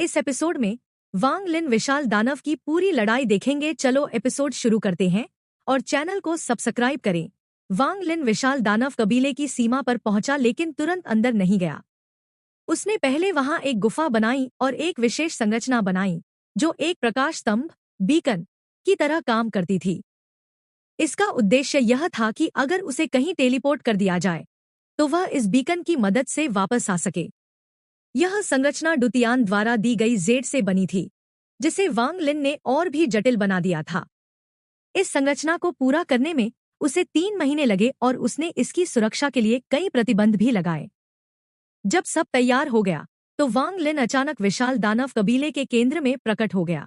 इस एपिसोड में वांग लिन विशाल दानव की पूरी लड़ाई देखेंगे। चलो एपिसोड शुरू करते हैं और चैनल को सब्सक्राइब करें। वांग लिन विशाल दानव कबीले की सीमा पर पहुंचा लेकिन तुरंत अंदर नहीं गया। उसने पहले वहां एक गुफा बनाई और एक विशेष संरचना बनाई जो एक प्रकाश स्तंभ बीकन की तरह काम करती थी। इसका उद्देश्य यह था कि अगर उसे कहीं टेलीपोर्ट कर दिया जाए तो वह इस बीकन की मदद से वापस आ सके। यह संरचना डुतियान द्वारा दी गई जेड से बनी थी, जिसे वांग लिन ने और भी जटिल बना दिया था। इस संरचना को पूरा करने में उसे 3 महीने लगे और उसने इसकी सुरक्षा के लिए कई प्रतिबंध भी लगाए। जब सब तैयार हो गया तो वांग लिन अचानक विशाल दानव कबीले के केंद्र में प्रकट हो गया।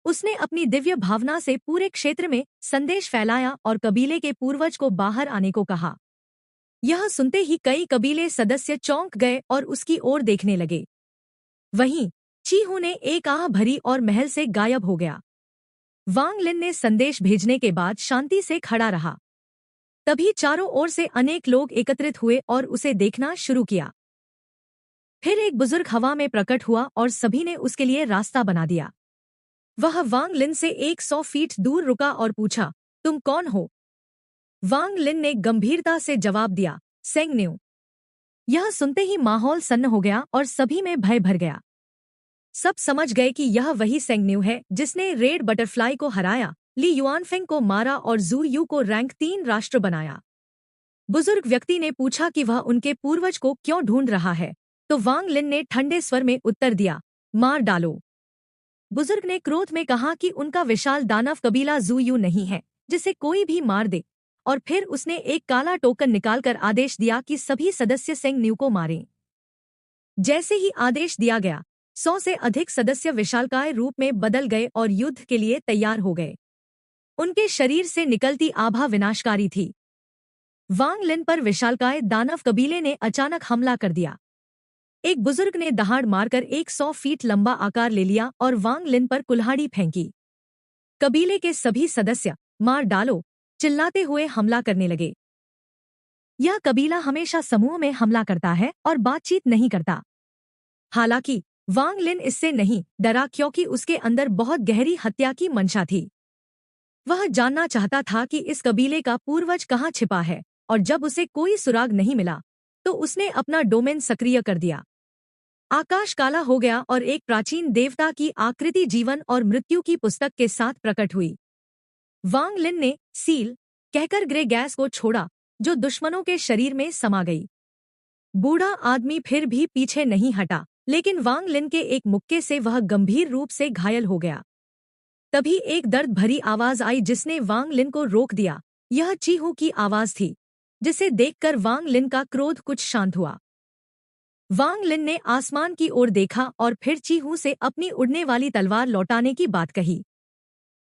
उसने अपनी दिव्य भावना से पूरे क्षेत्र में संदेश फैलाया और कबीले के पूर्वज को बाहर आने को कहा। यह सुनते ही कई कबीले सदस्य चौंक गए और उसकी ओर देखने लगे। वहीं चीहू ने एक आह भरी और महल से गायब हो गया। वांग लिन ने संदेश भेजने के बाद शांति से खड़ा रहा। तभी चारों ओर से अनेक लोग एकत्रित हुए और उसे देखना शुरू किया। फिर एक बुजुर्ग हवा में प्रकट हुआ और सभी ने उसके लिए रास्ता बना दिया। वह वांग लिन से 100 फीट दूर रुका और पूछा, तुम कौन हो? वांग लिन ने गंभीरता से जवाब दिया, सेंग न्यू। यह सुनते ही माहौल सन्न हो गया और सभी में भय भर गया। सब समझ गए कि यह वही सेंग न्यू है जिसने रेड बटरफ्लाई को हराया, ली युआनफेंग को मारा और जू यू को रैंक 3 राष्ट्र बनाया। बुजुर्ग व्यक्ति ने पूछा कि वह उनके पूर्वज को क्यों ढूंढ रहा है, तो वांग लिन ने ठंडे स्वर में उत्तर दिया, मार डालो। बुजुर्ग ने क्रोध में कहा कि उनका विशाल दानव कबीला जू यू नहीं है जिसे कोई भी मार दे, और फिर उसने एक काला टोकन निकालकर आदेश दिया कि सभी सदस्य सेंग न्यू को मारें। जैसे ही आदेश दिया गया, 100 से अधिक सदस्य विशालकाय रूप में बदल गए और युद्ध के लिए तैयार हो गए। उनके शरीर से निकलती आभा विनाशकारी थी। वांग लिन पर विशालकाय दानव कबीले ने अचानक हमला कर दिया। एक बुजुर्ग ने दहाड़ मारकर 100 फीट लंबा आकार ले लिया और वांग लिन पर कुल्हाड़ी फेंकी। कबीले के सभी सदस्य मार डालो चिल्लाते हुए हमला करने लगे। यह कबीला हमेशा समूह में हमला करता है और बातचीत नहीं करता। हालांकि वांग लिन इससे नहीं डरा क्योंकि उसके अंदर बहुत गहरी हत्या की मंशा थी। वह जानना चाहता था कि इस कबीले का पूर्वज कहाँ छिपा है, और जब उसे कोई सुराग नहीं मिला तो उसने अपना डोमेन सक्रिय कर दिया। आकाश काला हो गया और एक प्राचीन देवता की आकृति जीवन और मृत्यु की पुस्तक के साथ प्रकट हुई। वांग लिन ने सील कहकर ग्रे गैस को छोड़ा जो दुश्मनों के शरीर में समा गई। बूढ़ा आदमी फिर भी पीछे नहीं हटा, लेकिन वांग लिन के एक मुक्के से वह गंभीर रूप से घायल हो गया। तभी एक दर्द भरी आवाज आई जिसने वांग लिन को रोक दिया। यह चीहू की आवाज थी, जिसे देखकर वांग लिन का क्रोध कुछ शांत हुआ। वांग लिन ने आसमान की ओर देखा और फिर चीहू से अपनी उड़ने वाली तलवार लौटाने की बात कही।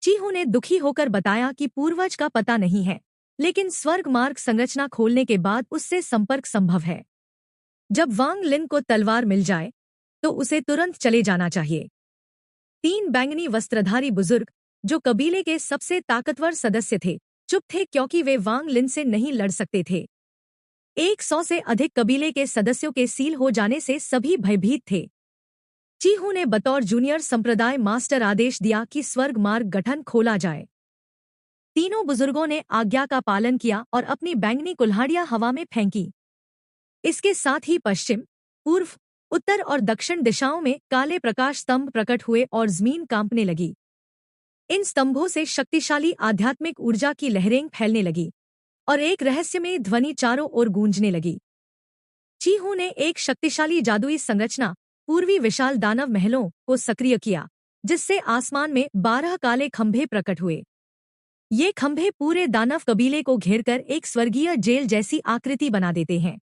चीहू ने दुखी होकर बताया कि पूर्वज का पता नहीं है, लेकिन स्वर्ग मार्ग संरचना खोलने के बाद उससे संपर्क संभव है। जब वांग लिन को तलवार मिल जाए तो उसे तुरंत चले जाना चाहिए। 3 बैंगनी वस्त्रधारी बुजुर्ग, जो कबीले के सबसे ताकतवर सदस्य थे, चुप थे क्योंकि वे वांग लिन से नहीं लड़ सकते थे। 100 से अधिक कबीले के सदस्यों के सील हो जाने से सभी भयभीत थे। चीहू ने बतौर जूनियर संप्रदाय मास्टर आदेश दिया कि स्वर्ग मार्ग गठन खोला जाए। तीनों बुजुर्गों ने आज्ञा का पालन किया और अपनी बैंगनी कुल्हाड़ियां हवा में फेंकी। इसके साथ ही पश्चिम, पूर्व, उत्तर और दक्षिण दिशाओं में काले प्रकाश स्तंभ प्रकट हुए और जमीन कांपने लगी। इन स्तंभों से शक्तिशाली आध्यात्मिक ऊर्जा की लहरें फैलने लगी और एक रहस्यमय ध्वनि चारों ओर गूंजने लगी। चीहू ने एक शक्तिशाली जादुई संरचना पूर्वी विशाल दानव महलों को सक्रिय किया, जिससे आसमान में 12 काले खंभे प्रकट हुए। ये खंभे पूरे दानव कबीले को घेरकर एक स्वर्गीय जेल जैसी आकृति बना देते हैं।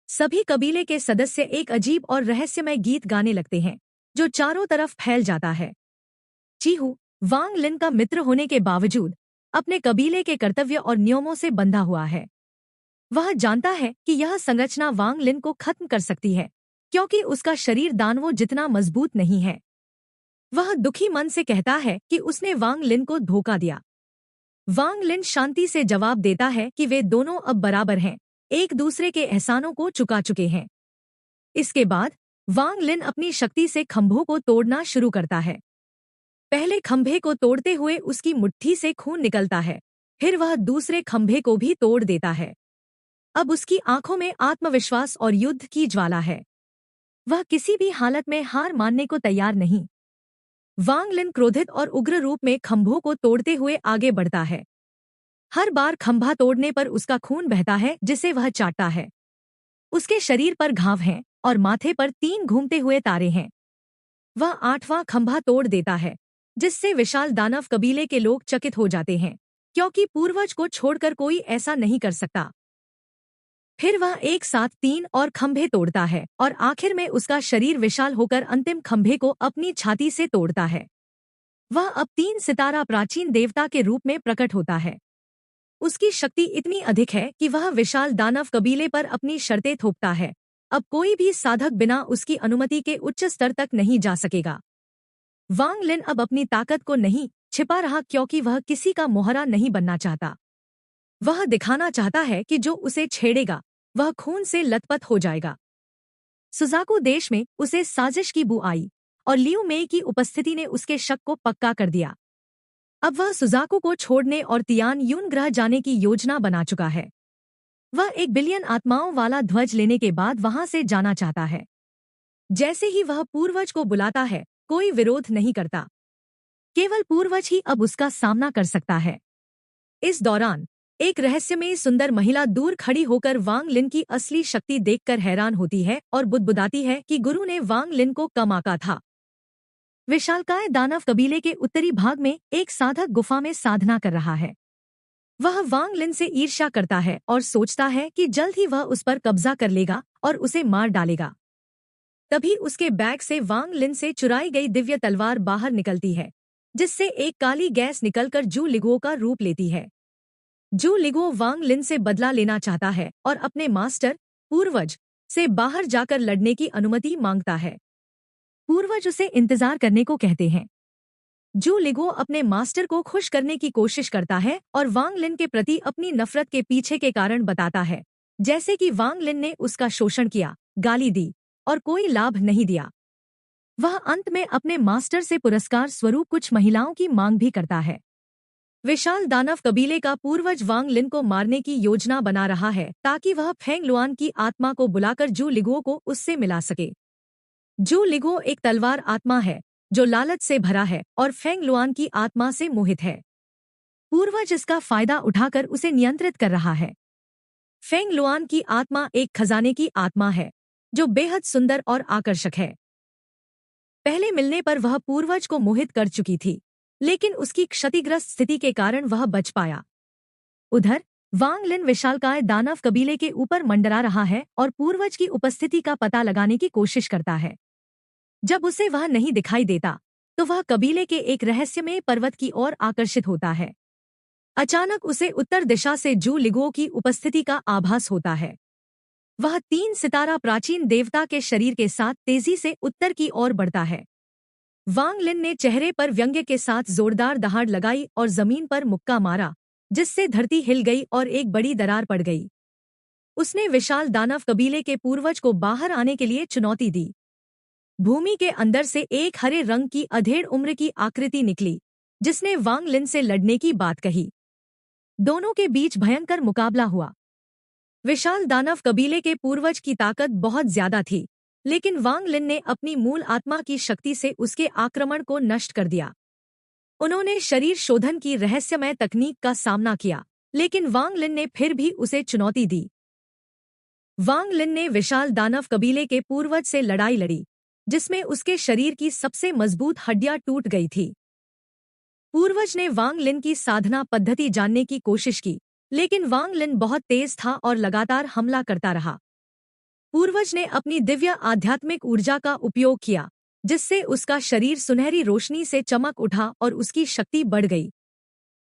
सभी कबीले के सदस्य एक अजीब और रहस्यमय गीत गाने लगते हैं, जो चारों तरफ फैल जाता है। चीहू वांग लिन का मित्र होने के बावजूद अपने कबीले के कर्तव्य और नियमों से बंधा हुआ है। वह जानता है कि यह संरचना वांग लिन को खत्म कर सकती है, क्योंकि उसका शरीर दानवों जितना मजबूत नहीं है। वह दुखी मन से कहता है कि उसने वांग लिन को धोखा दिया। वांग लिन शांति से जवाब देता है कि वे दोनों अब बराबर हैं, एक दूसरे के एहसानों को चुका चुके हैं। इसके बाद वांग लिन अपनी शक्ति से खंभों को तोड़ना शुरू करता है। पहले खंभे को तोड़ते हुए उसकी मुट्ठी से खून निकलता है, फिर वह दूसरे खंभे को भी तोड़ देता है। अब उसकी आंखों में आत्मविश्वास और युद्ध की ज्वाला है। वह किसी भी हालत में हार मानने को तैयार नहीं। वांग लिन क्रोधित और उग्र रूप में खंभों को तोड़ते हुए आगे बढ़ता है। हर बार खंभा तोड़ने पर उसका खून बहता है जिसे वह चाटता है। उसके शरीर पर घाव हैं और माथे पर 3 घूमते हुए तारे हैं। वह 8वां खंभा तोड़ देता है, जिससे विशाल दानव कबीले के लोग चकित हो जाते हैं, क्योंकि पूर्वज को छोड़कर कोई ऐसा नहीं कर सकता। फिर वह एक साथ 3 और खंभे तोड़ता है और आखिर में उसका शरीर विशाल होकर अंतिम खंभे को अपनी छाती से तोड़ता है। वह अब 3 सितारा प्राचीन देवता के रूप में प्रकट होता है। उसकी शक्ति इतनी अधिक है कि वह विशाल दानव कबीले पर अपनी शर्तें थोपता है। अब कोई भी साधक बिना उसकी अनुमति के उच्च स्तर तक नहीं जा सकेगा। वांग लिन अब अपनी ताकत को नहीं छिपा रहा, क्योंकि वह किसी का मोहरा नहीं बनना चाहता। वह दिखाना चाहता है कि जो उसे छेड़ेगा वह खून से लथपथ हो जाएगा। सुजाकू देश में उसे साजिश की बू आई और लियू मेई की उपस्थिति ने उसके शक को पक्का कर दिया। अब वह सुजाकू को छोड़ने और तियान यून ग्रह जाने की योजना बना चुका है। वह 1 बिलियन आत्माओं वाला ध्वज लेने के बाद वहां से जाना चाहता है। जैसे ही वह पूर्वज को बुलाता है, कोई विरोध नहीं करता। केवल पूर्वज ही अब उसका सामना कर सकता है। इस दौरान एक रहस्यमयी सुंदर महिला दूर खड़ी होकर वांग लिन की असली शक्ति देखकर हैरान होती है और बुदबुदाती है कि गुरु ने वांग लिन को कम आंका था। विशालकाय दानव कबीले के उत्तरी भाग में एक साधक गुफा में साधना कर रहा है। वह वांग लिन से ईर्ष्या करता है और सोचता है कि जल्द ही वह उस पर कब्जा कर लेगा और उसे मार डालेगा। तभी उसके बैग से वांग लिन से चुराई गई दिव्य तलवार बाहर निकलती है, जिससे एक काली गैस निकलकर जू लिगुओ का रूप लेती है। जू लिगुओ वांग लिन से बदला लेना चाहता है और अपने मास्टर पूर्वज से बाहर जाकर लड़ने की अनुमति मांगता है। पूर्वज उसे इंतजार करने को कहते हैं। जू लिगुओ अपने मास्टर को खुश करने की कोशिश करता है और वांग लिन के प्रति अपनी नफरत के पीछे के कारण बताता है, जैसे कि वांग लिन ने उसका शोषण किया, गाली दी और कोई लाभ नहीं दिया। वह अंत में अपने मास्टर से पुरस्कार स्वरूप कुछ महिलाओं की मांग भी करता है। विशाल दानव कबीले का पूर्वज वांग लिन को मारने की योजना बना रहा है ताकि वह फेंग लुआन की आत्मा को बुलाकर जू लिगुओ को उससे मिला सके। जू लिगुओ एक तलवार आत्मा है जो लालच से भरा है और फेंग लुआन की आत्मा से मोहित है। पूर्वज इसका फायदा उठाकर उसे नियंत्रित कर रहा है। फेंग लुआन की आत्मा एक खजाने की आत्मा है जो बेहद सुंदर और आकर्षक है। पहले मिलने पर वह पूर्वज को मोहित कर चुकी थी, लेकिन उसकी क्षतिग्रस्त स्थिति के कारण वह बच पाया। उधर वांग लिन विशालकाय दानव कबीले के ऊपर मंडरा रहा है और पूर्वज की उपस्थिति का पता लगाने की कोशिश करता है। जब उसे वह नहीं दिखाई देता तो वह कबीले के एक रहस्यमय पर्वत की ओर आकर्षित होता है। अचानक उसे उत्तर दिशा से जू लिगुओ की उपस्थिति का आभास होता है। वह 3 सितारा प्राचीन देवता के शरीर के साथ तेजी से उत्तर की ओर बढ़ता है। वांग लिन ने चेहरे पर व्यंग्य के साथ जोरदार दहाड़ लगाई और जमीन पर मुक्का मारा, जिससे धरती हिल गई और एक बड़ी दरार पड़ गई। उसने विशाल दानव कबीले के पूर्वज को बाहर आने के लिए चुनौती दी। भूमि के अंदर से एक हरे रंग की अधेड़ उम्र की आकृति निकली, जिसने वांग लिन से लड़ने की बात कही। दोनों के बीच भयंकर मुकाबला हुआ। विशाल दानव कबीले के पूर्वज की ताकत बहुत ज्यादा थी, लेकिन वांग लिन ने अपनी मूल आत्मा की शक्ति से उसके आक्रमण को नष्ट कर दिया। उन्होंने शरीर शोधन की रहस्यमय तकनीक का सामना किया, लेकिन वांग लिन ने फिर भी उसे चुनौती दी। वांग लिन ने विशाल दानव कबीले के पूर्वज से लड़ाई लड़ी, जिसमें उसके शरीर की सबसे मजबूत हड्डियां टूट गई थी। पूर्वज ने वांग लिन की साधना पद्धति जानने की कोशिश की, लेकिन वांग लिन बहुत तेज था और लगातार हमला करता रहा। पूर्वज ने अपनी दिव्य आध्यात्मिक ऊर्जा का उपयोग किया, जिससे उसका शरीर सुनहरी रोशनी से चमक उठा और उसकी शक्ति बढ़ गई।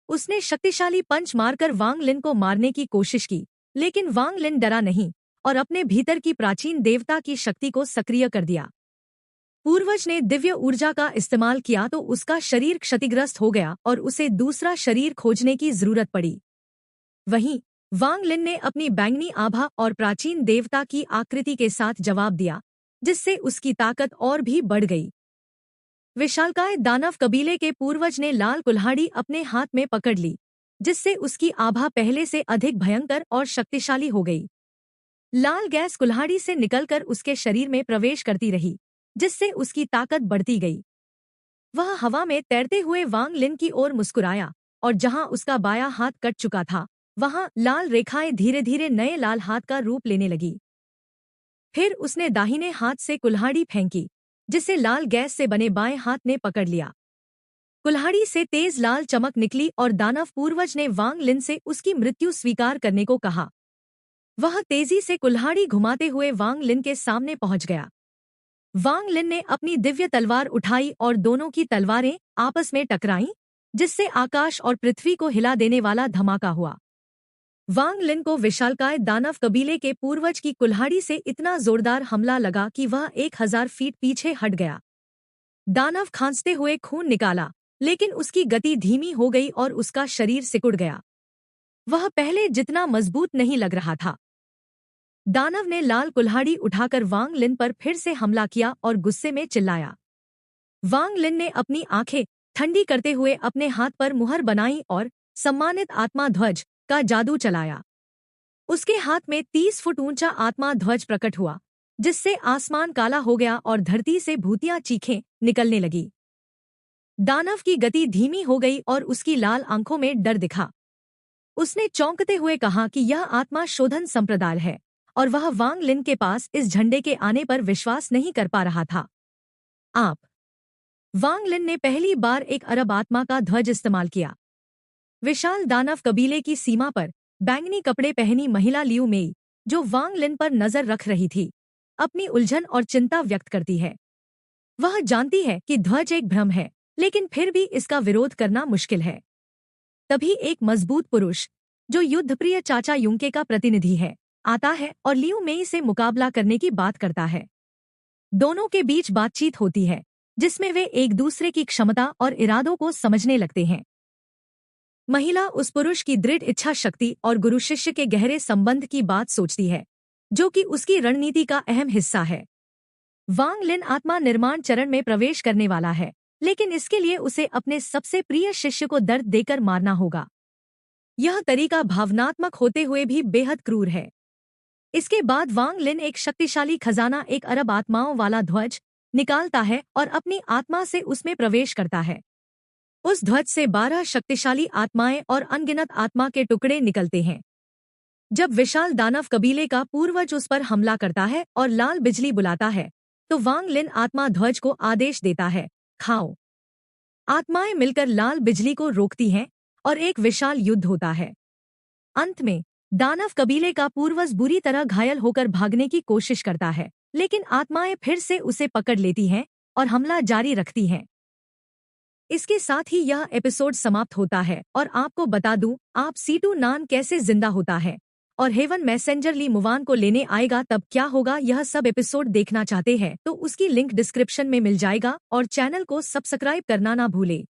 उसने शक्तिशाली पंच मारकर वांग लिन को मारने की कोशिश की, लेकिन वांग लिन डरा नहीं और अपने भीतर की प्राचीन देवता की शक्ति को सक्रिय कर दिया। पूर्वज ने दिव्य ऊर्जा का इस्तेमाल किया तो उसका शरीर क्षतिग्रस्त हो गया और उसे दूसरा शरीर खोजने की जरूरत पड़ी। वहीं वांग लिन ने अपनी बैंगनी आभा और प्राचीन देवता की आकृति के साथ जवाब दिया, जिससे उसकी ताकत और भी बढ़ गई। विशालकाय दानव कबीले के पूर्वज ने लाल कुल्हाड़ी अपने हाथ में पकड़ ली, जिससे उसकी आभा पहले से अधिक भयंकर और शक्तिशाली हो गई। लाल गैस कुल्हाड़ी से निकलकर उसके शरीर में प्रवेश करती रही, जिससे उसकी ताकत बढ़ती गई। वह हवा में तैरते हुए वांग लिन की ओर मुस्कुराया, और जहां उसका बायां हाथ कट चुका था, वहां लाल रेखाएं धीरे धीरे नए लाल हाथ का रूप लेने लगी। फिर उसने दाहिने हाथ से कुल्हाड़ी फेंकी, जिसे लाल गैस से बने बाएं हाथ ने पकड़ लिया। कुल्हाड़ी से तेज लाल चमक निकली और दानव पूर्वज ने वांग लिन से उसकी मृत्यु स्वीकार करने को कहा। वह तेजी से कुल्हाड़ी घुमाते हुए वांग लिन के सामने पहुंच गया। वांग लिन ने अपनी दिव्य तलवार उठाई और दोनों की तलवारें आपस में टकराईं, जिससे आकाश और पृथ्वी को हिला देने वाला धमाका हुआ। वांग लिन को विशालकाय दानव कबीले के पूर्वज की कुल्हाड़ी से इतना जोरदार हमला लगा कि वह 1000 फीट पीछे हट गया। दानव खांसते हुए खून निकाला, लेकिन उसकी गति धीमी हो गई और उसका शरीर सिकुड़ गया। वह पहले जितना मजबूत नहीं लग रहा था। दानव ने लाल कुल्हाड़ी उठाकर वांग लिन पर फिर से हमला किया और गुस्से में चिल्लाया। वांग लिन ने अपनी आंखें ठंडी करते हुए अपने हाथ पर मुहर बनाई और सम्मानित आत्मा ध्वज का जादू चलाया। उसके हाथ में 30 फुट ऊंचा आत्मा ध्वज प्रकट हुआ, जिससे आसमान काला हो गया और धरती से भूतिया चीखें निकलने लगी। दानव की गति धीमी हो गई और उसकी लाल आंखों में डर दिखा। उसने चौंकते हुए कहा कि यह आत्मा शोधन संप्रदाय है, और वह वांग लिन के पास इस झंडे के आने पर विश्वास नहीं कर पा रहा था। आप वांग लिन ने पहली बार एक अरब आत्मा का ध्वज इस्तेमाल किया। विशाल दानव कबीले की सीमा पर बैंगनी कपड़े पहनी महिला लियू मेई, जो वांग लिन पर नजर रख रही थी, अपनी उलझन और चिंता व्यक्त करती है। वह जानती है कि ध्वज एक भ्रम है, लेकिन फिर भी इसका विरोध करना मुश्किल है। तभी एक मजबूत पुरुष, जो युद्धप्रिय चाचा युंके का प्रतिनिधि है, आता है और लियू मेई से मुकाबला करने की बात करता है। दोनों के बीच बातचीत होती है, जिसमें वे एक दूसरे की क्षमता और इरादों को समझने लगते हैं। महिला उस पुरुष की दृढ़ इच्छा शक्ति और गुरु शिष्य के गहरे संबंध की बात सोचती है, जो कि उसकी रणनीति का अहम हिस्सा है। वांग लिन आत्मा निर्माण चरण में प्रवेश करने वाला है, लेकिन इसके लिए उसे अपने सबसे प्रिय शिष्य को दर्द देकर मारना होगा। यह तरीका भावनात्मक होते हुए भी बेहद क्रूर है। इसके बाद वांग लिन एक शक्तिशाली खजाना, एक अरब आत्माओं वाला ध्वज, निकालता है और अपनी आत्मा से उसमें प्रवेश करता है। उस ध्वज से 12 शक्तिशाली आत्माएं और अनगिनत आत्मा के टुकड़े निकलते हैं। जब विशाल दानव कबीले का पूर्वज उस पर हमला करता है और लाल बिजली बुलाता है, तो वांग लिन आत्मा ध्वज को आदेश देता है, खाओ। आत्माएं मिलकर लाल बिजली को रोकती हैं और एक विशाल युद्ध होता है। अंत में दानव कबीले का पूर्वज बुरी तरह घायल होकर भागने की कोशिश करता है, लेकिन आत्माएं फिर से उसे पकड़ लेती हैं और हमला जारी रखती हैं। इसके साथ ही यह एपिसोड समाप्त होता है और आपको बता दूं, आप सीटू नान कैसे जिंदा होता है और हेवन मैसेंजर ली मुवान को लेने आएगा तब क्या होगा, यह सब एपिसोड देखना चाहते हैं तो उसकी लिंक डिस्क्रिप्शन में मिल जाएगा और चैनल को सब्सक्राइब करना ना भूले।